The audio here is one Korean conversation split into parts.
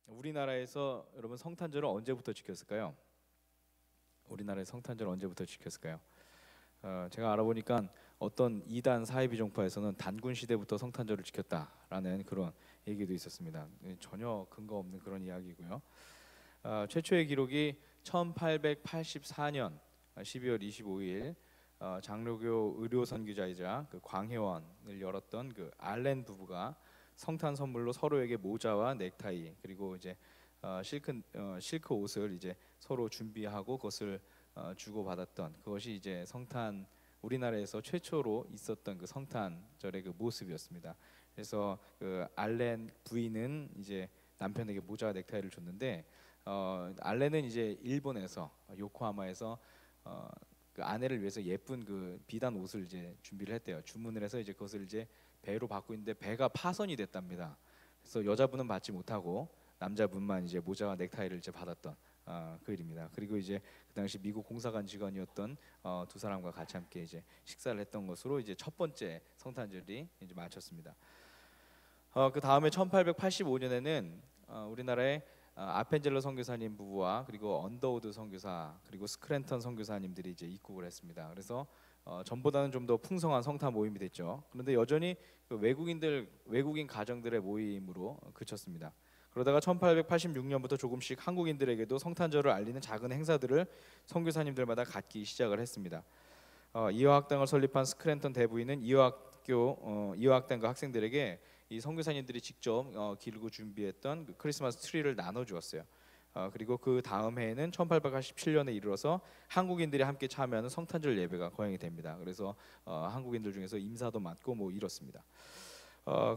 우리나라에서 여러분 성탄절을 언제부터 지켰을까요? 우리나라의 성탄절 언제부터 지켰을까요? 제가 알아보니까 어떤 이단 사이비 종파에서는 단군 시대부터 성탄절을 지켰다라는 그런 얘기도 있었습니다. 전혀 근거 없는 그런 이야기고요. 최초의 기록이 1884년 12월 25일 장로교 의료 선교자이자 그 광해원을 열었던 그 알렌 부부가 성탄 선물로 서로에게 모자와 넥타이 그리고 이제 실크 옷을 이제 서로 준비하고 그것을 주고 받았던 그것이 이제 성탄 우리나라에서 최초로 있었던 그 성탄절의 그 모습이었습니다. 그래서 그 알렌 부인은 이제 남편에게 모자와 넥타이를 줬는데 알렌은 이제 일본에서 요코하마에서 그 아내를 위해서 예쁜 그 비단 옷을 이제 준비를 했대요. 주문을 해서 이제 그것을 이제 배로 받고 있는데 배가 파손이 됐답니다. 그래서 여자분은 받지 못하고 남자분만 이제 모자와 넥타이를 이제 받았던 그 일입니다. 그리고 이제 그 당시 미국 공사관 직원이었던 두 사람과 같이 함께 이제 식사를 했던 것으로 이제 첫 번째 성탄절이 이제 마쳤습니다. 그 다음에 1885년에는 우리나라의 아펜젤러 선교사님 부부와 그리고 언더우드 선교사 그리고 스크랜턴 선교사님들이 이제 입국을 했습니다. 그래서 전보다는 좀 더 풍성한 성탄 모임이 됐죠. 그런데 여전히 그 외국인 가정들의 모임으로 그쳤습니다. 그러다가 1886년부터 조금씩 한국인들에게도 성탄절을 알리는 작은 행사들을 선교사님들마다 갖기 시작을 했습니다. 이화학당을 설립한 스크랜턴 대부인은 이화학당과 학생들에게 이 선교사님들이 직접 기르고 준비했던 그 크리스마스 트리를 나눠주었어요. 그리고 그 다음 해에는 1887년에 이르러서 한국인들이 함께 참여하는 성탄절 예배가 거행이 됩니다. 그래서 한국인들 중에서 임사도 맡고 뭐 이렇습니다.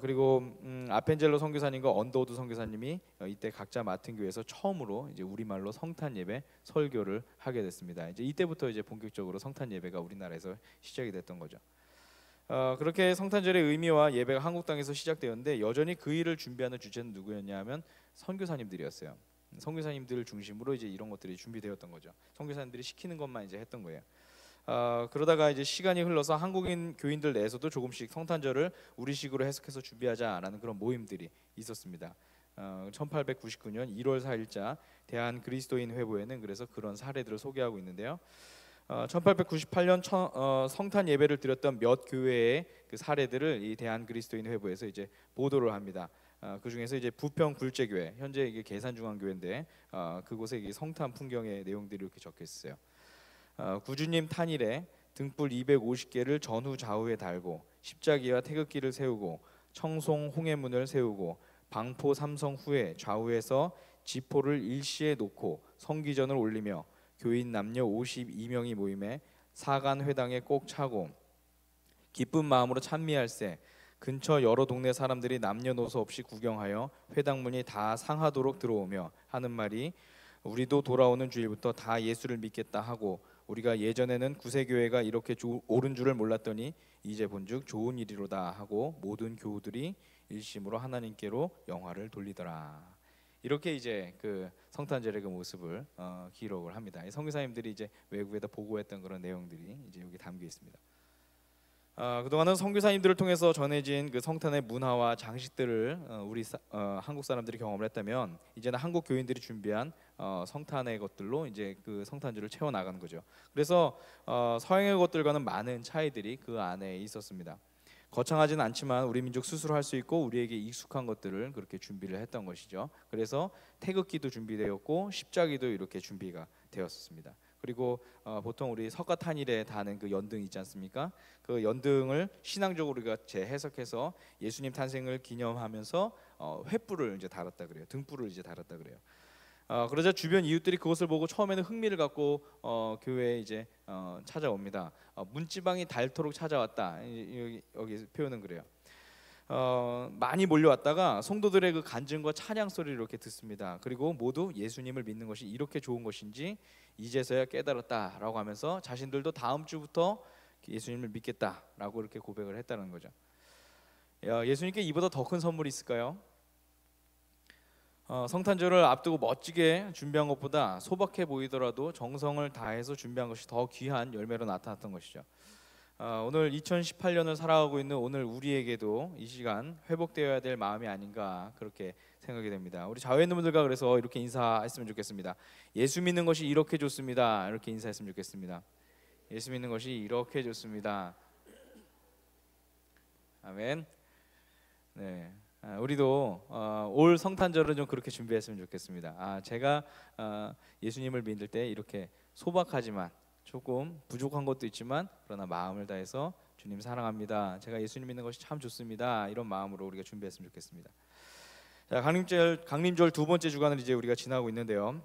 그리고 아펜젤로 선교사님과 언더우드 선교사님이 이때 각자 맡은 교회에서 처음으로 이제 우리말로 성탄 예배 설교를 하게 됐습니다. 이제 이때부터 이제 본격적으로 성탄 예배가 우리나라에서 시작이 됐던 거죠. 그렇게 성탄절의 의미와 예배가 한국 땅에서 시작되었는데 여전히 그 일을 준비하는 주체는 누구였냐면 선교사님들이었어요. 선교사님들을 중심으로 이제 이런 것들이 준비되었던 거죠. 선교사님들이 시키는 것만 이제 했던 거예요. 그러다가 이제 시간이 흘러서 한국인 교인들 내에서도 조금씩 성탄절을 우리식으로 해석해서 준비하자라는 그런 모임들이 있었습니다. 1899년 1월 4일자 대한 그리스도인 회보에는 그래서 그런 사례들을 소개하고 있는데요. 1898년 성탄 예배를 드렸던 몇 교회의 그 사례들을 이 대한 그리스도인 회보에서 이제 보도를 합니다. 그 중에서 이제 부평 굴제교회 현재 이게 계산중앙교회인데 그곳에 이 성탄 풍경의 내용들이 이렇게 적혀 있어요. 구주님 탄일에 등불 250개를 전후 좌우에 달고 십자기와 태극기를 세우고 청송 홍해문을 세우고 방포 삼성 후에 좌우에서 지포를 일시에 놓고 성기전을 올리며 교인 남녀 52명이 모임에 사간 회당에 꼭 차고 기쁜 마음으로 찬미할세 근처 여러 동네 사람들이 남녀노소 없이 구경하여 회당문이 다 상하도록 들어오며 하는 말이 우리도 돌아오는 주일부터 다 예수를 믿겠다 하고 우리가 예전에는 구세교회가 이렇게 옳은 줄을 몰랐더니 이제 본즉 좋은 일이로다 하고 모든 교우들이 일심으로 하나님께로 영화를 돌리더라. 이렇게 이제 그 성탄절의 그 모습을 기록을 합니다. 선교사님들이 이제 외국에다 보고했던 그런 내용들이 이제 여기 담겨 있습니다. 그동안은 선교사님들을 통해서 전해진 그 성탄의 문화와 장식들을 한국 사람들이 경험을 했다면 이제는 한국 교인들이 준비한 성탄의 것들로 이제 그 성탄절을 채워 나가는 거죠. 그래서 서양의 것들과는 많은 차이들이 그 안에 있었습니다. 거창하지는 않지만 우리 민족 스스로 할 수 있고 우리에게 익숙한 것들을 그렇게 준비를 했던 것이죠. 그래서 태극기도 준비되었고 십자기도 이렇게 준비가 되었습니다. 그리고 보통 우리 석가탄일에 다는 그 연등 있지 않습니까? 그 연등을 신앙적으로 우리가 재해석해서 예수님 탄생을 기념하면서 횃불을 이제 달았다 그래요. 등불을 이제 달았다 그래요. 그러자 주변 이웃들이 그것을 보고 처음에는 흥미를 갖고 교회에 이제 찾아옵니다. 문지방이 닳도록 찾아왔다. 여기 표현은 그래요. 많이 몰려왔다가 성도들의 그 간증과 찬양 소리를 이렇게 듣습니다. 그리고 모두 예수님을 믿는 것이 이렇게 좋은 것인지 이제서야 깨달았다라고 하면서 자신들도 다음 주부터 예수님을 믿겠다라고 이렇게 고백을 했다는 거죠. 예수님께 이보다 더 큰 선물이 있을까요? 성탄절을 앞두고 멋지게 준비한 것보다 소박해 보이더라도 정성을 다해서 준비한 것이 더 귀한 열매로 나타났던 것이죠. 오늘 2018년을 살아가고 있는 오늘 우리에게도 이 시간 회복되어야 될 마음이 아닌가 그렇게 생각이 됩니다. 우리 자외 있는 분들과 그래서 이렇게 인사했으면 좋겠습니다. 예수 믿는 것이 이렇게 좋습니다. 이렇게 인사했으면 좋겠습니다. 예수 믿는 것이 이렇게 좋습니다. 아멘. 네, 우리도 올 성탄절은 좀 그렇게 준비했으면 좋겠습니다. 제가 예수님을 믿을 때 이렇게 소박하지만 조금 부족한 것도 있지만 그러나 마음을 다해서 주님 사랑합니다. 제가 예수님 믿는 것이 참 좋습니다. 이런 마음으로 우리가 준비했으면 좋겠습니다. 자, 강림절 두 번째 주간을 이제 우리가 지나고 있는데요.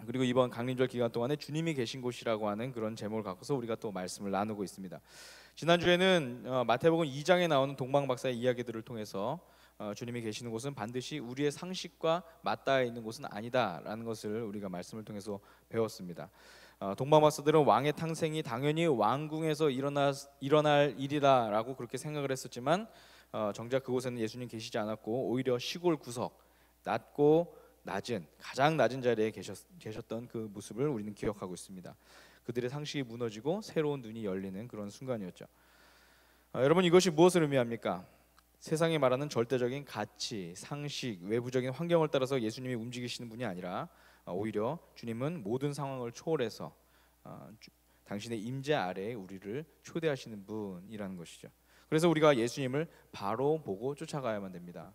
그리고 이번 강림절 기간 동안에 주님이 계신 곳이라고 하는 그런 제목을 갖고서 우리가 또 말씀을 나누고 있습니다. 지난주에는 마태복음 2장에 나오는 동방박사의 이야기들을 통해서 주님이 계시는 곳은 반드시 우리의 상식과 맞닿아 있는 곳은 아니다라는 것을 우리가 말씀을 통해서 배웠습니다. 동방박사들은 왕의 탄생이 당연히 왕궁에서 일어날 일이다라고 그렇게 생각을 했었지만 정작 그곳에는 예수님 계시지 않았고 오히려 시골 구석, 낮고 낮은 가장 낮은 자리에 계셨던 그 모습을 우리는 기억하고 있습니다. 그들의 상식이 무너지고 새로운 눈이 열리는 그런 순간이었죠. 여러분, 이것이 무엇을 의미합니까? 세상이 말하는 절대적인 가치, 상식, 외부적인 환경을 따라서 예수님이 움직이시는 분이 아니라 오히려 주님은 모든 상황을 초월해서 당신의 임재 아래에 우리를 초대하시는 분이라는 것이죠. 그래서 우리가 예수님을 바로 보고 쫓아가야만 됩니다.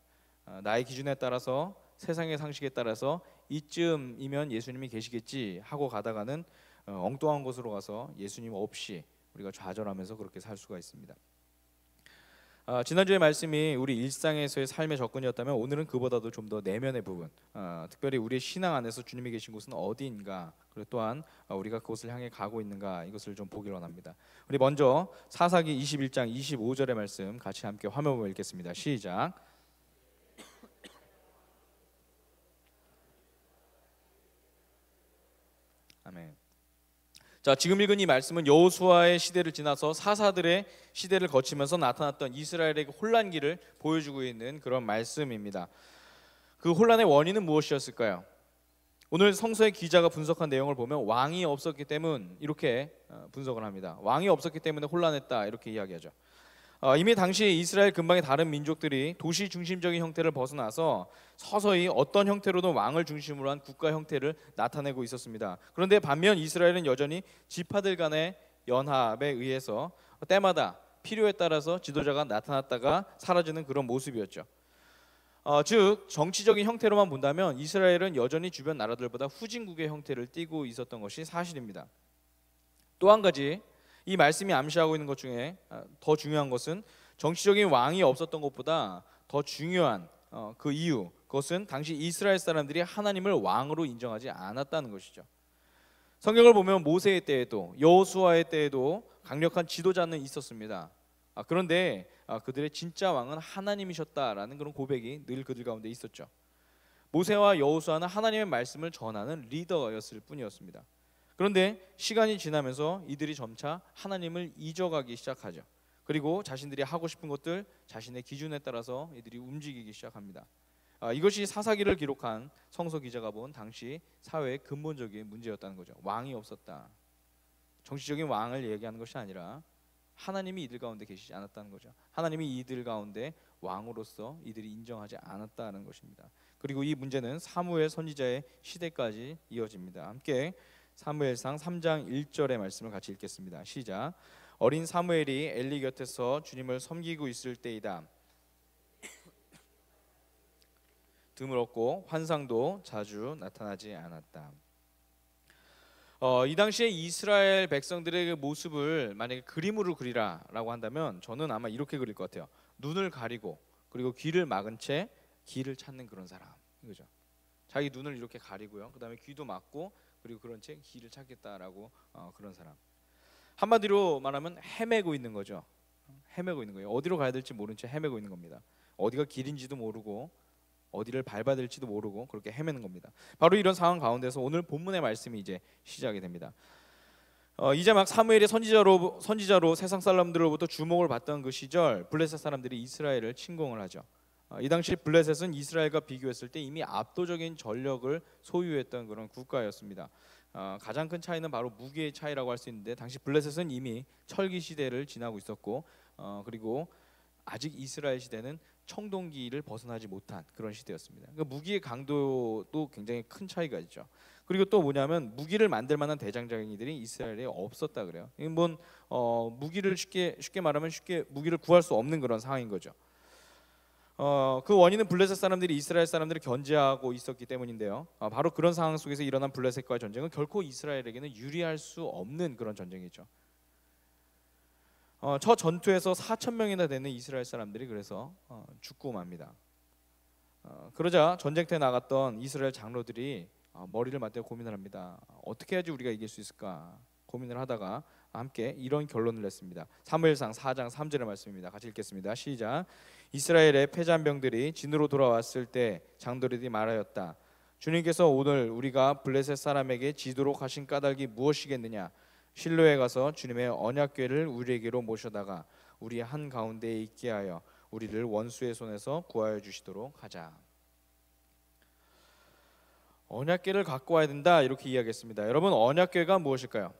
나의 기준에 따라서, 세상의 상식에 따라서 이쯤이면 예수님이 계시겠지 하고 가다가는 엉뚱한 곳으로 가서 예수님 없이 우리가 좌절하면서 그렇게 살 수가 있습니다. 지난주의 말씀이 우리 일상에서의 삶의 접근이었다면 오늘은 그보다도 좀 더 내면의 부분, 특별히 우리의 신앙 안에서 주님이 계신 곳은 어디인가, 그리고 또한 우리가 그곳을 향해 가고 있는가, 이것을 좀 보기를 원합니다. 우리 먼저 사사기 21장 25절의 말씀 같이 함께 화면 보고 읽겠습니다. 시작. 아멘. 자, 지금 읽은 이 말씀은 여호수아의 시대를 지나서 사사들의 시대를 거치면서 나타났던 이스라엘의 혼란기를 보여주고 있는 그런 말씀입니다. 그 혼란의 원인은 무엇이었을까요? 오늘 성서의 기자가 분석한 내용을 보면 왕이 없었기 때문, 이렇게 분석을 합니다. 왕이 없었기 때문에 혼란했다, 이렇게 이야기하죠. 이미 당시 이스라엘 근방의 다른 민족들이 도시 중심적인 형태를 벗어나서 서서히 어떤 형태로든 왕을 중심으로 한 국가 형태를 나타내고 있었습니다. 그런데 반면 이스라엘은 여전히 지파들 간의 연합에 의해서 때마다 필요에 따라서 지도자가 나타났다가 사라지는 그런 모습이었죠. 즉 정치적인 형태로만 본다면 이스라엘은 여전히 주변 나라들보다 후진국의 형태를 띠고 있었던 것이 사실입니다. 또 한 가지 이 말씀이 암시하고 있는 것 중에 더 중요한 것은 정치적인 왕이 없었던 것보다 더 중요한 그 이유, 그것은 당시 이스라엘 사람들이 하나님을 왕으로 인정하지 않았다는 것이죠. 성경을 보면 모세의 때에도 여호수아의 때에도 강력한 지도자는 있었습니다. 그런데 그들의 진짜 왕은 하나님이셨다라는 그런 고백이 늘 그들 가운데 있었죠. 모세와 여호수아는 하나님의 말씀을 전하는 리더였을 뿐이었습니다. 그런데 시간이 지나면서 이들이 점차 하나님을 잊어가기 시작하죠. 그리고 자신들이 하고 싶은 것들, 자신의 기준에 따라서 이들이 움직이기 시작합니다. 이것이 사사기를 기록한 성서 기자가 본 당시 사회의 근본적인 문제였다는 거죠. 왕이 없었다. 정치적인 왕을 얘기하는 것이 아니라 하나님이 이들 가운데 계시지 않았다는 거죠. 하나님이 이들 가운데 왕으로서 이들이 인정하지 않았다는 것입니다. 그리고 이 문제는 사무엘 선지자의 시대까지 이어집니다. 함께 사무엘상 3장 1절의 말씀을 같이 읽겠습니다. 시작. 어린 사무엘이 엘리 곁에서 주님을 섬기고 있을 때이다. 드물었고 환상도 자주 나타나지 않았다. 이 당시에 이스라엘 백성들의 그 모습을 만약에 그림으로 그리라라고 한다면 저는 아마 이렇게 그릴 것 같아요. 눈을 가리고 그리고 귀를 막은 채 길을 찾는 그런 사람, 이거죠. 자기 눈을 이렇게 가리고요. 그다음에 귀도 막고 그리고 그런 채 길을 찾겠다라고 그런 사람. 한마디로 말하면 헤매고 있는 거죠. 헤매고 있는 거예요. 어디로 가야 될지 모른 채 헤매고 있는 겁니다. 어디가 길인지도 모르고 어디를 밟아야 될지도 모르고 그렇게 헤매는 겁니다. 바로 이런 상황 가운데서 오늘 본문의 말씀이 이제 시작이 됩니다. 이제 막 사무엘이 선지자로 세상 사람들로부터 주목을 받던 그 시절 블레셋 사람들이 이스라엘을 침공을 하죠. 이 당시 블레셋은 이스라엘과 비교했을 때 이미 압도적인 전력을 소유했던 그런 국가였습니다. 가장 큰 차이는 바로 무기의 차이라고 할 수 있는데, 당시 블레셋은 이미 철기 시대를 지나고 있었고, 그리고 아직 이스라엘 시대는 청동기를 벗어나지 못한 그런 시대였습니다. 그러니까 무기의 강도도 굉장히 큰 차이가 있죠. 그리고 또 뭐냐면 무기를 만들 만한 대장장이들이 이스라엘에 없었다 그래요. 이건 무기를 쉽게 말하면 무기를 구할 수 없는 그런 상황인 거죠. 그 원인은 블레셋 사람들이 이스라엘 사람들을 견제하고 있었기 때문인데요. 바로 그런 상황 속에서 일어난 블레셋과의 전쟁은 결코 이스라엘에게는 유리할 수 없는 그런 전쟁이죠. 첫 전투에서 4,000명이나 되는 이스라엘 사람들이 그래서 죽고 맙니다. 그러자 전쟁터에 나갔던 이스라엘 장로들이 머리를 맞대고 고민을 합니다. 어떻게 해야지 우리가 이길 수 있을까 고민을 하다가 함께 이런 결론을 냈습니다. 사무엘상 4장 3절의 말씀입니다. 같이 읽겠습니다. 시작. 이스라엘의 패잔 병들이 진으로 돌아왔을 때 장로들이 말하였다. 주님께서 오늘 우리가 블레셋 사람에게 지도록 하신 까닭이 무엇이겠느냐? 실로에 가서 주님의 언약궤를 우리에게로 모셔다가 우리 한 가운데에 있게 하여 우리를 원수의 손에서 구하여 주시도록 하자. 언약궤를 갖고 와야 된다 이렇게 이야기했습니다. 여러분, 언약궤가 무엇일까요?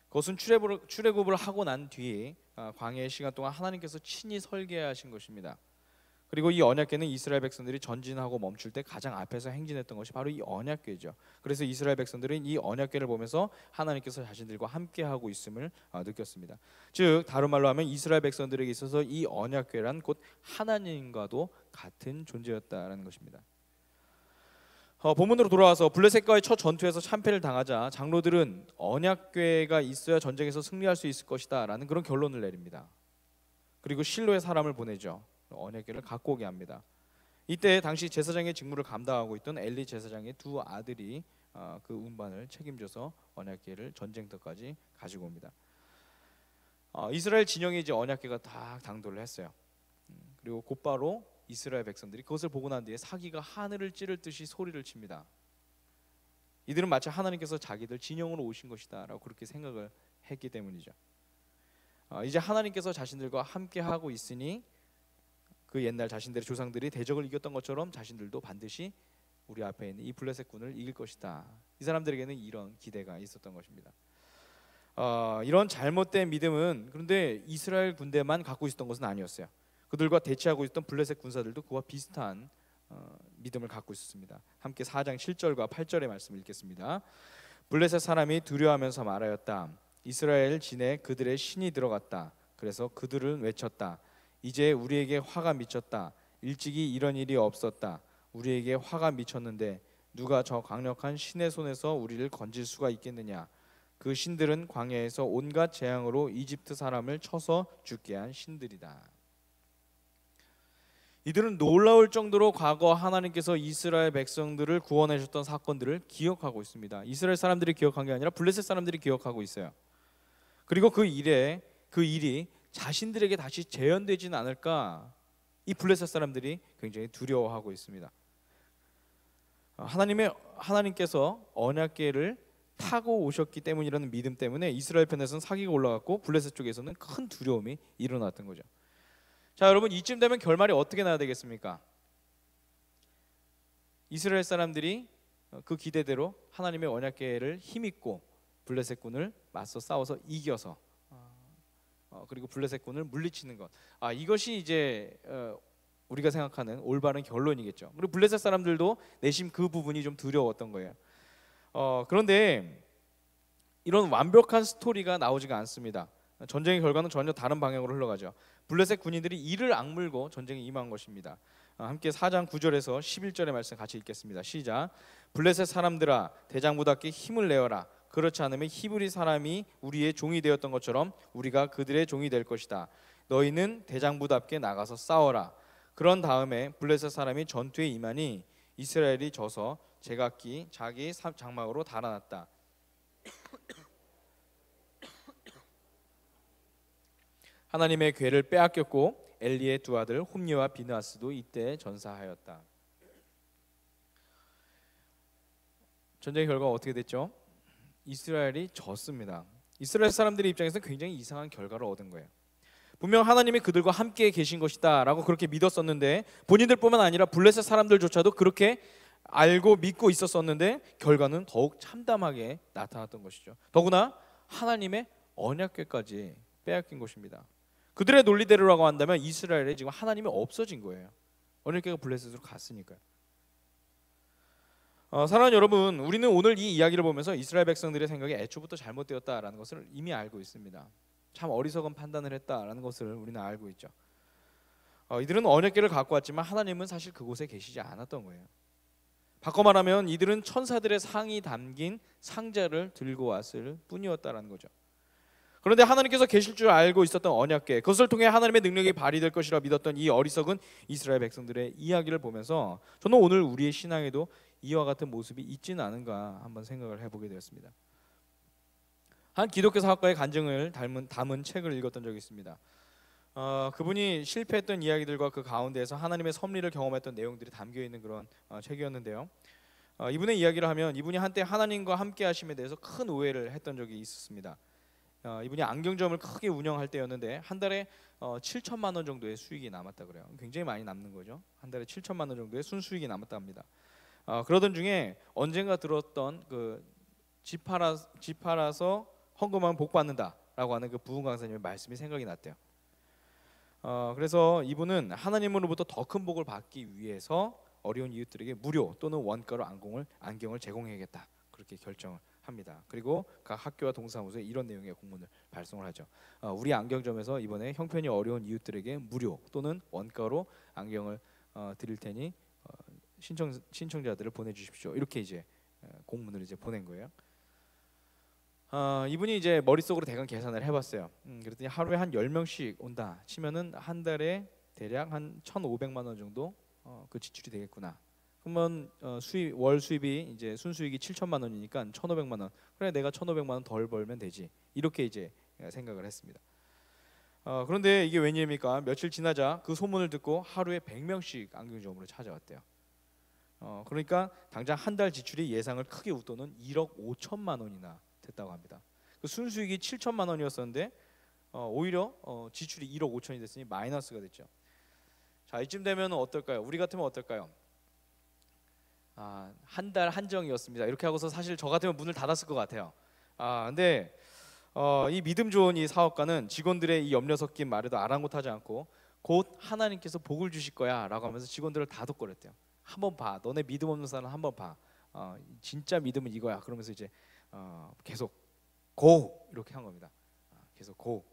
그것은 출애굽을 하고 난 뒤 광야의 시간 동안 하나님께서 친히 설계하신 것입니다. 그리고 이 언약궤는 이스라엘 백성들이 전진하고 멈출 때 가장 앞에서 행진했던 것이 바로 이 언약궤죠. 그래서 이스라엘 백성들은 이 언약궤를 보면서 하나님께서 자신들과 함께하고 있음을 느꼈습니다. 즉 다른 말로 하면 이스라엘 백성들에게 있어서 이 언약궤란 곧 하나님과도 같은 존재였다라는 것입니다. 본문으로 돌아와서 블레셋과의 첫 전투에서 참패를 당하자 장로들은 언약궤가 있어야 전쟁에서 승리할 수 있을 것이다 라는 그런 결론을 내립니다. 그리고 실로의 사람을 보내죠. 언약궤를 갖고 오게 합니다. 이때 당시 제사장의 직무를 감당하고 있던 엘리 제사장의 두 아들이 그 운반을 책임져서 언약궤를 전쟁터까지 가지고 옵니다. 이스라엘 진영에 이제 언약궤가 다 당도를 했어요. 그리고 곧바로 이스라엘 백성들이 그것을 보고 난 뒤에 사기가 하늘을 찌를 듯이 소리를 칩니다. 이들은 마치 하나님께서 자기들 진영으로 오신 것이다 라고 그렇게 생각을 했기 때문이죠. 이제 하나님께서 자신들과 함께 하고 있으니 그 옛날 자신들의 조상들이 대적을 이겼던 것처럼 자신들도 반드시 우리 앞에 있는 이 블레셋 군을 이길 것이다. 이 사람들에게는 이런 기대가 있었던 것입니다. 이런 잘못된 믿음은 그런데 이스라엘 군대만 갖고 있었던 것은 아니었어요. 그들과 대치하고 있던 블레셋 군사들도 그와 비슷한 믿음을 갖고 있었습니다. 함께 4장 7절과 8절의 말씀을 읽겠습니다. 블레셋 사람이 두려워하면서 말하였다. 이스라엘 진에 그들의 신이 들어갔다. 그래서 그들은 외쳤다. 이제 우리에게 화가 미쳤다. 일찍이 이런 일이 없었다. 우리에게 화가 미쳤는데 누가 저 강력한 신의 손에서 우리를 건질 수가 있겠느냐? 그 신들은 광야에서 온갖 재앙으로 이집트 사람을 쳐서 죽게 한 신들이다. 이들은 놀라울 정도로 과거 하나님께서 이스라엘 백성들을 구원하셨던 사건들을 기억하고 있습니다. 이스라엘 사람들이 기억한 게 아니라 블레셋 사람들이 기억하고 있어요. 그리고 그 일이 자신들에게 다시 재현되지는 않을까, 이 블레셋 사람들이 굉장히 두려워하고 있습니다. 하나님께서 언약궤를 타고 오셨기 때문이라는 믿음 때문에 이스라엘 편에서는 사기가 올라갔고 블레셋 쪽에서는 큰 두려움이 일어났던 거죠. 자, 여러분, 이쯤 되면 결말이 어떻게 나야 되겠습니까? 이스라엘 사람들이 그 기대대로 하나님의 언약궤를 힘입고 블레셋군을 맞서 싸워서 이겨서 그리고 블레셋군을 물리치는 것, 이것이 이제 우리가 생각하는 올바른 결론이겠죠. 그리고 블레셋 사람들도 내심 그 부분이 좀 두려웠던 거예요. 그런데 이런 완벽한 스토리가 나오지가 않습니다. 전쟁의 결과는 전혀 다른 방향으로 흘러가죠. 블레셋 군인들이 이를 악물고 전쟁에 임한 것입니다. 함께 4장 9절에서 11절의 말씀 같이 읽겠습니다. 시작. 블레셋 사람들아, 대장부답게 힘을 내어라. 그렇지 않으면 히브리 사람이 우리의 종이 되었던 것처럼 우리가 그들의 종이 될 것이다. 너희는 대장부답게 나가서 싸워라. 그런 다음에 블레셋 사람이 전투에 임하니 이스라엘이 져서 제각기 자기 장막으로 달아났다. 하나님의 궤를 빼앗겼고 엘리의 두 아들 홈리와 비느하스도 이때 전사하였다. 전쟁의 결과가 어떻게 됐죠? 이스라엘이 졌습니다. 이스라엘 사람들의 입장에서 굉장히 이상한 결과를 얻은 거예요. 분명 하나님이 그들과 함께 계신 것이다 라고 그렇게 믿었었는데 본인들뿐만 아니라 블레셋 사람들조차도 그렇게 알고 믿고 있었었는데 결과는 더욱 참담하게 나타났던 것이죠. 더구나 하나님의 언약궤까지 빼앗긴 것입니다. 그들의 논리대로라고 한다면 이스라엘에 지금 하나님이 없어진 거예요. 언약궤가 블레셋으로 갔으니까요. 사랑하는 여러분, 우리는 오늘 이 이야기를 보면서 이스라엘 백성들의 생각이 애초부터 잘못되었다라는 것을 이미 알고 있습니다. 참 어리석은 판단을 했다라는 것을 우리는 알고 있죠. 이들은 언약궤를 갖고 왔지만 하나님은 사실 그곳에 계시지 않았던 거예요. 바꿔 말하면 이들은 천사들의 상이 담긴 상자를 들고 왔을 뿐이었다라는 거죠. 그런데 하나님께서 계실 줄 알고 있었던 언약궤, 그것을 통해 하나님의 능력이 발휘될 것이라 믿었던 이 어리석은 이스라엘 백성들의 이야기를 보면서 저는 오늘 우리의 신앙에도 이와 같은 모습이 있지는 않은가 한번 생각을 해보게 되었습니다. 한 기독교 사학과의 간증을 담은 책을 읽었던 적이 있습니다. 그분이 실패했던 이야기들과 그 가운데에서 하나님의 섭리를 경험했던 내용들이 담겨 있는 그런 책이었는데요. 이분의 이야기를 하면 이분이 한때 하나님과 함께 하심에 대해서 큰 오해를 했던 적이 있었습니다. 이분이 안경점을 크게 운영할 때였는데 한 달에 7천만 원 정도의 수익이 남았다 그래요. 굉장히 많이 남는 거죠. 한 달에 7천만 원 정도의 순수익이 남았다 합니다. 그러던 중에 언젠가 들었던 그 집 팔아서 헌금하면 복 받는다라고 하는 그 부흥 강사님의 말씀이 생각이 났대요. 그래서 이분은 하나님으로부터 더 큰 복을 받기 위해서 어려운 이웃들에게 무료 또는 원가로 안경을 제공해야겠다 그렇게 결정을 합니다. 그리고 각 학교와 동사무소에 이런 내용의 공문을 발송을 하죠. 우리 안경점에서 이번에 형편이 어려운 이웃들에게 무료 또는 원가로 안경을 드릴 테니 신청자들을 보내주십시오. 이렇게 이제 공문을 이제 보낸 거예요. 이분이 이제 머릿속으로 대강 계산을 해봤어요. 그랬더니 하루에 한 10명씩 온다 치면은 한 달에 대략 한 1,500만 원 정도 그 지출이 되겠구나. 그러면 월 수입이 이제 순수익이 7천만 원이니까 1,500만 원. 그래 내가 1,500만 원 덜 벌면 되지. 이렇게 이제 생각을 했습니다. 그런데 이게 웬일입니까? 며칠 지나자 그 소문을 듣고 하루에 100명씩 안경점으로 찾아왔대요. 그러니까 당장 한 달 지출이 예상을 크게 웃도는 1억 5천만 원이나 됐다고 합니다. 그 순수익이 7천만 원이었었는데 오히려 지출이 1억 5천이 됐으니 마이너스가 됐죠. 자, 이쯤 되면 어떨까요? 우리 같으면 어떨까요? 한 달 한정이었습니다. 이렇게 하고서 사실 저 같으면 문을 닫았을 것 같아요. 근데 이 믿음 좋은 이 사업가는 직원들의 이 염려 섞인 말에도 아랑곳하지 않고 곧 하나님께서 복을 주실 거야라고 하면서 직원들을 다독거렸대요. 한번 봐, 너네 믿음 없는 사람 한번 봐. 진짜 믿음은 이거야. 그러면서 이제 계속 고 이렇게 한 겁니다. 계속 고.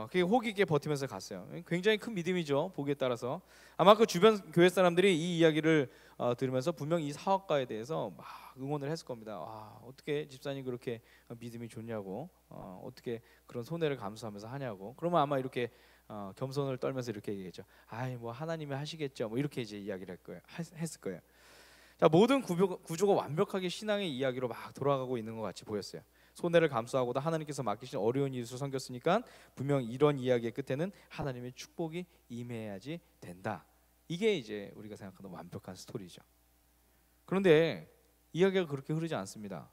그게 호기 있게 버티면서 갔어요. 굉장히 큰 믿음이죠. 보기에 따라서 아마 그 주변 교회 사람들이 이 이야기를 들으면서 분명 이 사업가에 대해서 막 응원을 했을 겁니다. 어떻게 집사님 그렇게 믿음이 좋냐고, 어떻게 그런 손해를 감수하면서 하냐고. 그러면 아마 이렇게 겸손을 떨면서 이렇게 얘기했죠. 뭐 하나님이 하시겠죠. 뭐 이렇게 이제 이야기를 했을 거예요. 자, 모든 구조가 완벽하게 신앙의 이야기로 막 돌아가고 있는 것 같이 보였어요. 손해를 감수하고도 하나님께서 맡기신 어려운 이웃을 섬겼으니까 분명 이런 이야기의 끝에는 하나님의 축복이 임해야지 된다. 이게 이제 우리가 생각하는 완벽한 스토리죠. 그런데 이야기가 그렇게 흐르지 않습니다.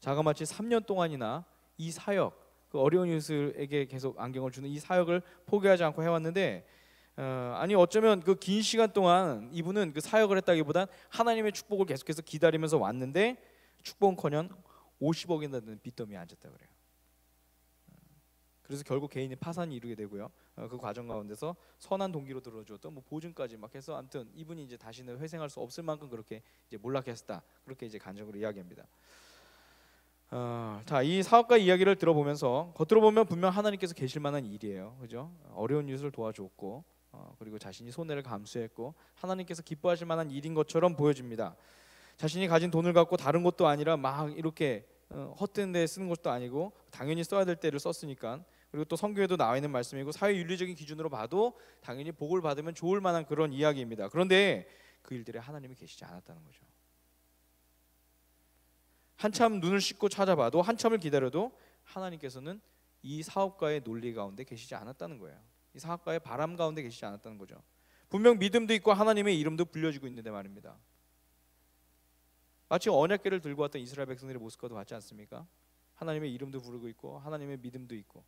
자그마치 3년 동안이나 이 사역, 그 어려운 이웃에게 계속 안경을 주는 이 사역을 포기하지 않고 해왔는데 아니 어쩌면 그 긴 시간 동안 이분은 그 사역을 했다기보단 하나님의 축복을 계속해서 기다리면서 왔는데 축복은커녕 50억이나 되는 빚더미에 앉았다 그래요. 그래서 결국 개인이 파산이 이루게 되고요. 그 과정 가운데서 선한 동기로 들어주었던 뭐 보증까지 막 해서 아무튼 이분이 이제 다시는 회생할 수 없을 만큼 그렇게 이제 몰락했다. 그렇게 이제 간접으로 이야기합니다. 자, 이 사업가 이야기를 들어보면서 겉으로 보면 분명 하나님께서 계실 만한 일이에요, 그죠? 어려운 이웃을 도와줬고 그리고 자신이 손해를 감수했고 하나님께서 기뻐하실 만한 일인 것처럼 보여집니다. 자신이 가진 돈을 갖고 다른 것도 아니라 막 이렇게 헛된 데 쓰는 것도 아니고 당연히 써야 될 때를 썼으니까. 그리고 또 성경에도 나와 있는 말씀이고 사회윤리적인 기준으로 봐도 당연히 복을 받으면 좋을 만한 그런 이야기입니다. 그런데 그 일들에 하나님이 계시지 않았다는 거죠. 한참 눈을 씻고 찾아봐도 한참을 기다려도 하나님께서는 이 사업가의 논리 가운데 계시지 않았다는 거예요. 이 사업가의 바람 가운데 계시지 않았다는 거죠. 분명 믿음도 있고 하나님의 이름도 불려지고 있는데 말입니다. 마치 언약궤를 들고 왔던 이스라엘 백성들의 모습과도 같지 않습니까? 하나님의 이름도 부르고 있고 하나님의 믿음도 있고.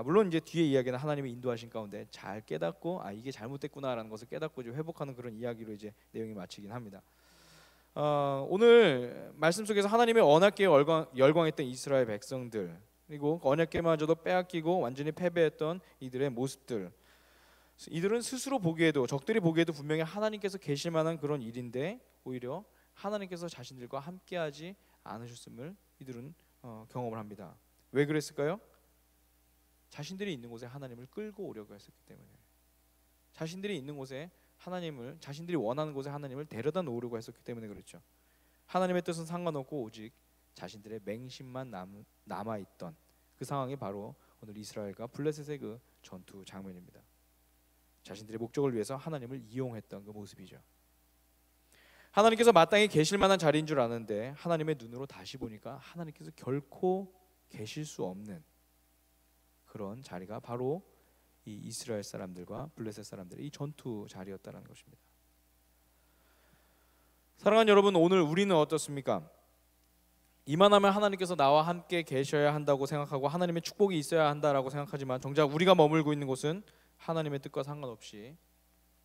물론 이제 뒤에 이야기는 하나님의 인도하신 가운데 잘 깨닫고 이게 잘못됐구나라는 것을 깨닫고 이제 회복하는 그런 이야기로 이제 내용이 마치긴 합니다. 오늘 말씀 속에서 하나님의 언약궤에 열광했던 이스라엘 백성들, 그리고 언약궤마저도 빼앗기고 완전히 패배했던 이들의 모습들, 이들은 스스로 보기에도, 적들이 보기에도 분명히 하나님께서 계실 만한 그런 일인데 오히려 하나님께서 자신들과 함께하지 않으셨음을 이들은 경험을 합니다. 왜 그랬을까요? 자신들이 있는 곳에 하나님을 끌고 오려고 했었기 때문에, 자신들이 있는 곳에 하나님을, 자신들이 원하는 곳에 하나님을 데려다 놓으려고 했었기 때문에 그렇죠. 하나님의 뜻은 상관없고 오직 자신들의 맹심만 남아있던 그 상황이 바로 오늘 이스라엘과 블레셋의 그 전투 장면입니다. 자신들의 목적을 위해서 하나님을 이용했던 그 모습이죠. 하나님께서 마땅히 계실 만한 자리인 줄 아는데 하나님의 눈으로 다시 보니까 하나님께서 결코 계실 수 없는 그런 자리가 바로 이 이스라엘 사람들과 블레셋 사람들의 이 전투 자리였다는 것입니다. 사랑하는 여러분, 오늘 우리는 어떻습니까? 이만하면 하나님께서 나와 함께 계셔야 한다고 생각하고 하나님의 축복이 있어야 한다라고 생각하지만 정작 우리가 머물고 있는 곳은 하나님의 뜻과 상관없이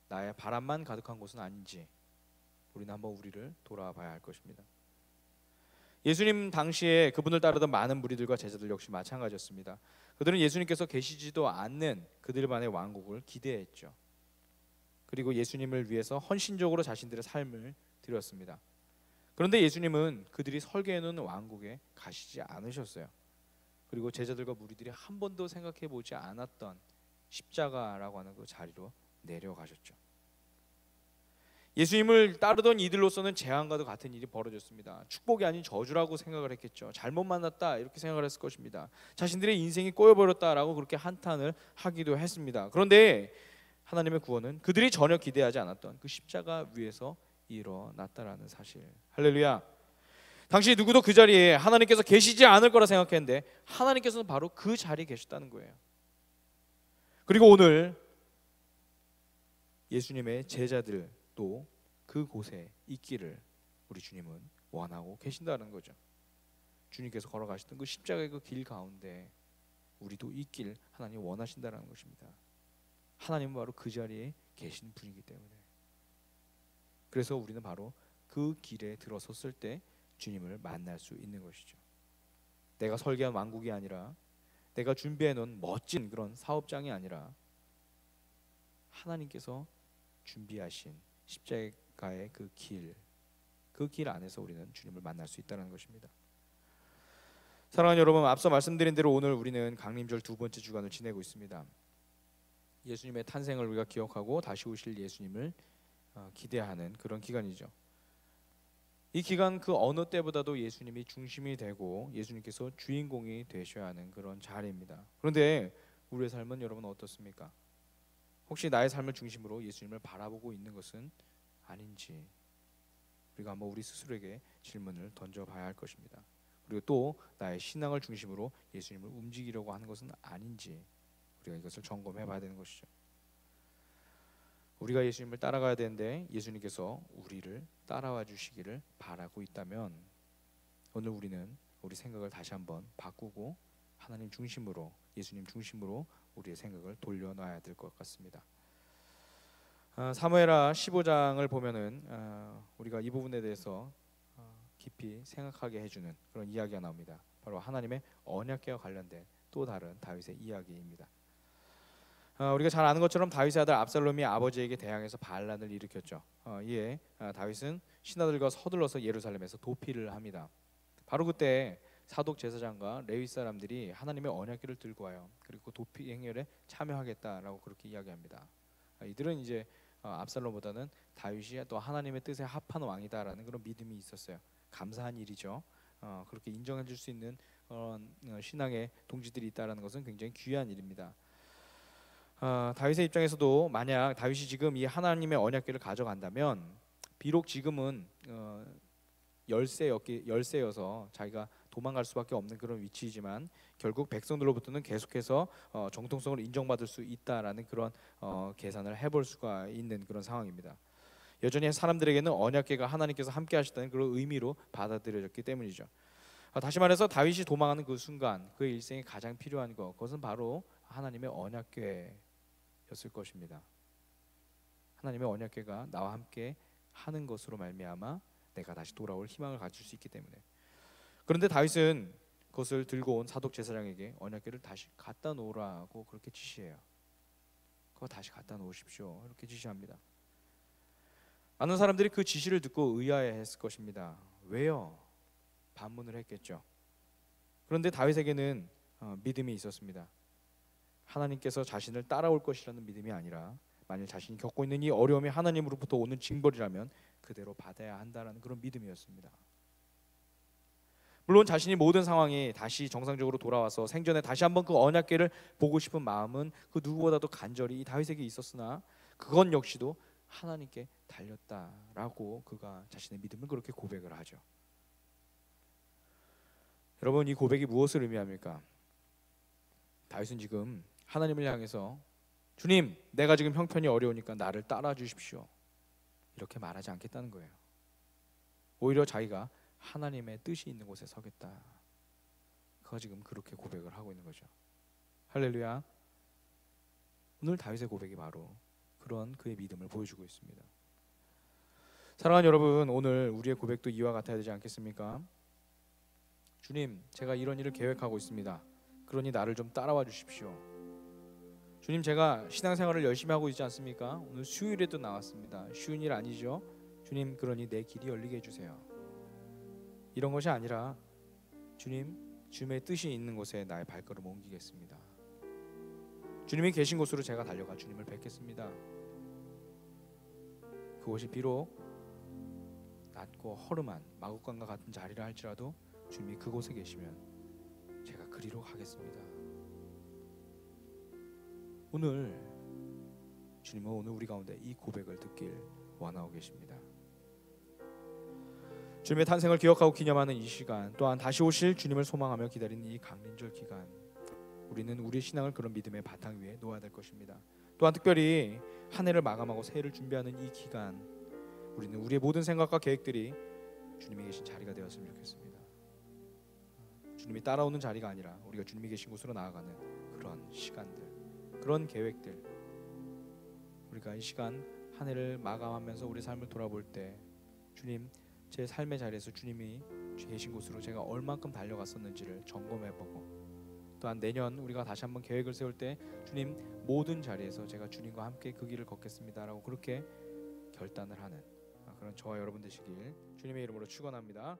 나의 바람만 가득한 곳은 아닌지 우리는 한번 우리를 돌아봐야 할 것입니다. 예수님 당시에 그분을 따르던 많은 무리들과 제자들 역시 마찬가지였습니다. 그들은 예수님께서 계시지도 않는 그들만의 왕국을 기대했죠. 그리고 예수님을 위해서 헌신적으로 자신들의 삶을 드렸습니다. 그런데 예수님은 그들이 설계해놓은 왕국에 가시지 않으셨어요. 그리고 제자들과 무리들이 한 번도 생각해 보지 않았던 십자가라고 하는 그 자리로 내려가셨죠. 예수님을 따르던 이들로서는 재앙과도 같은 일이 벌어졌습니다. 축복이 아닌 저주라고 생각을 했겠죠. 잘못 만났다 이렇게 생각을 했을 것입니다. 자신들의 인생이 꼬여버렸다라고 그렇게 한탄을 하기도 했습니다. 그런데 하나님의 구원은 그들이 전혀 기대하지 않았던 그 십자가 위에서 일어났다라는 사실. 할렐루야. 당시 누구도 그 자리에 하나님께서 계시지 않을 거라 생각했는데 하나님께서는 바로 그 자리에 계셨다는 거예요. 그리고 오늘 예수님의 제자들도 그곳에 있기를 우리 주님은 원하고 계신다는 거죠. 주님께서 걸어가셨던 그 십자가의 그 길 가운데 우리도 있길 하나님 원하신다는 것입니다. 하나님은 바로 그 자리에 계신 분이기 때문에, 그래서 우리는 바로 그 길에 들어섰을 때 주님을 만날 수 있는 것이죠. 내가 설계한 왕국이 아니라, 내가 준비해 놓은 멋진 그런 사업장이 아니라 하나님께서 준비하신 십자가의 그 길 안에서 우리는 주님을 만날 수 있다는 것입니다. 사랑하는 여러분, 앞서 말씀드린 대로 오늘 우리는 강림절 두 번째 주간을 지내고 있습니다. 예수님의 탄생을 우리가 기억하고 다시 오실 예수님을 기대하는 그런 기간이죠. 이 기간 그 어느 때보다도 예수님이 중심이 되고 예수님께서 주인공이 되셔야 하는 그런 자리입니다. 그런데 우리의 삶은 여러분 어떻습니까? 혹시 나의 삶을 중심으로 예수님을 바라보고 있는 것은 아닌지 우리가 한번 우리 스스로에게 질문을 던져봐야 할 것입니다. 그리고 또 나의 신앙을 중심으로 예수님을 움직이려고 하는 것은 아닌지 우리가 이것을 점검해 봐야 되는 것이죠. 우리가 예수님을 따라가야 되는데 예수님께서 우리를 따라와 주시기를 바라고 있다면 오늘 우리는 우리 생각을 다시 한번 바꾸고 하나님 중심으로, 예수님 중심으로 우리의 생각을 돌려놔야 될 것 같습니다. 사무엘하 15장을 보면은 우리가 이 부분에 대해서 깊이 생각하게 해주는 그런 이야기가 나옵니다. 바로 하나님의 언약궤와 관련된 또 다른 다윗의 이야기입니다. 우리가 잘 아는 것처럼 다윗의 아들 압살롬이 아버지에게 대항해서 반란을 일으켰죠. 이에 다윗은 신하들과 서둘러서 예루살렘에서 도피를 합니다. 바로 그때 사독 제사장과 레위 사람들이 하나님의 언약궤를 들고 와요. 그리고 도피 행렬에 참여하겠다라고 그렇게 이야기합니다. 이들은 이제 압살롬보다는 다윗이 또 하나님의 뜻에 합한 왕이다라는 그런 믿음이 있었어요. 감사한 일이죠. 그렇게 인정해 줄 수 있는 신앙의 동지들이 있다라는 것은 굉장히 귀한 일입니다. 다윗의 입장에서도 만약 다윗이 지금 이 하나님의 언약궤를 가져간다면 비록 지금은 열세여서 자기가 도망갈 수밖에 없는 그런 위치이지만 결국 백성들로부터는 계속해서 정통성을 인정받을 수 있다라는 그런 계산을 해볼 수가 있는 그런 상황입니다. 여전히 사람들에게는 언약궤가 하나님께서 함께 하셨다는 그런 의미로 받아들여졌기 때문이죠. 다시 말해서 다윗이 도망하는 그 순간 그의 일생에 가장 필요한 것, 그것은 바로 하나님의 언약궤였을 것입니다. 하나님의 언약궤가 나와 함께 하는 것으로 말미암아 내가 다시 돌아올 희망을 가질 수 있기 때문에. 그런데 다윗은 그것을 들고 온 사독 제사장에게 언약궤를 다시 갖다 놓으라고 그렇게 지시해요. 그거 다시 갖다 놓으십시오, 이렇게 지시합니다. 많은 사람들이 그 지시를 듣고 의아해했을 것입니다. 왜요? 반문을 했겠죠. 그런데 다윗에게는 믿음이 있었습니다. 하나님께서 자신을 따라올 것이라는 믿음이 아니라 만일 자신이 겪고 있는 이 어려움이 하나님으로부터 오는 징벌이라면 그대로 받아야 한다는 그런 믿음이었습니다. 물론 자신이 모든 상황이 다시 정상적으로 돌아와서 생전에 다시 한번 그 언약궤를 보고 싶은 마음은 그 누구보다도 간절히 이 다윗에게 있었으나 그건 역시도 하나님께 달렸다라고 그가 자신의 믿음을 그렇게 고백을 하죠. 여러분, 이 고백이 무엇을 의미합니까? 다윗은 지금 하나님을 향해서 주님, 내가 지금 형편이 어려우니까 나를 따라 주십시오, 이렇게 말하지 않겠다는 거예요. 오히려 자기가 하나님의 뜻이 있는 곳에 서겠다, 그가 지금 그렇게 고백을 하고 있는 거죠. 할렐루야. 오늘 다윗의 고백이 바로 그런 그의 믿음을 보여주고 있습니다. 사랑하는 여러분, 오늘 우리의 고백도 이와 같아야 되지 않겠습니까? 주님, 제가 이런 일을 계획하고 있습니다. 그러니 나를 좀 따라와 주십시오. 주님, 제가 신앙생활을 열심히 하고 있지 않습니까? 오늘 수요일에도 나왔습니다. 쉬운 일 아니죠? 주님, 그러니 내 길이 열리게 해주세요. 이런 것이 아니라 주님, 주님의 뜻이 있는 곳에 나의 발걸음 옮기겠습니다. 주님이 계신 곳으로 제가 달려가 주님을 뵙겠습니다. 그곳이 비록 낮고 허름한 마국간과 같은 자리라 할지라도 주님이 그곳에 계시면 제가 그리로 가겠습니다. 오늘 주님은 오늘 우리 가운데 이 고백을 듣길 원하고 계십니다. 주님의 탄생을 기억하고 기념하는 이 시간, 또한 다시 오실 주님을 소망하며 기다리는 이 강림절 기간, 우리는 우리의 신앙을 그런 믿음의 바탕 위에 놓아야 될 것입니다. 또한 특별히 한 해를 마감하고 새해를 준비하는 이 기간, 우리는 우리의 모든 생각과 계획들이 주님이 계신 자리가 되었으면 좋겠습니다. 주님이 따라오는 자리가 아니라 우리가 주님이 계신 곳으로 나아가는 그런 시간들, 그런 계획들, 우리가 이 시간 한 해를 마감하면서 우리 삶을 돌아볼 때 주님, 제 삶의 자리에서 주님이 계신 곳으로 제가 얼만큼 달려갔었는지를 점검해보고, 또한 내년 우리가 다시 한번 계획을 세울 때 주님, 모든 자리에서 제가 주님과 함께 그 길을 걷겠습니다라고 그렇게 결단을 하는 그런 저와 여러분 되시길 주님의 이름으로 축원합니다.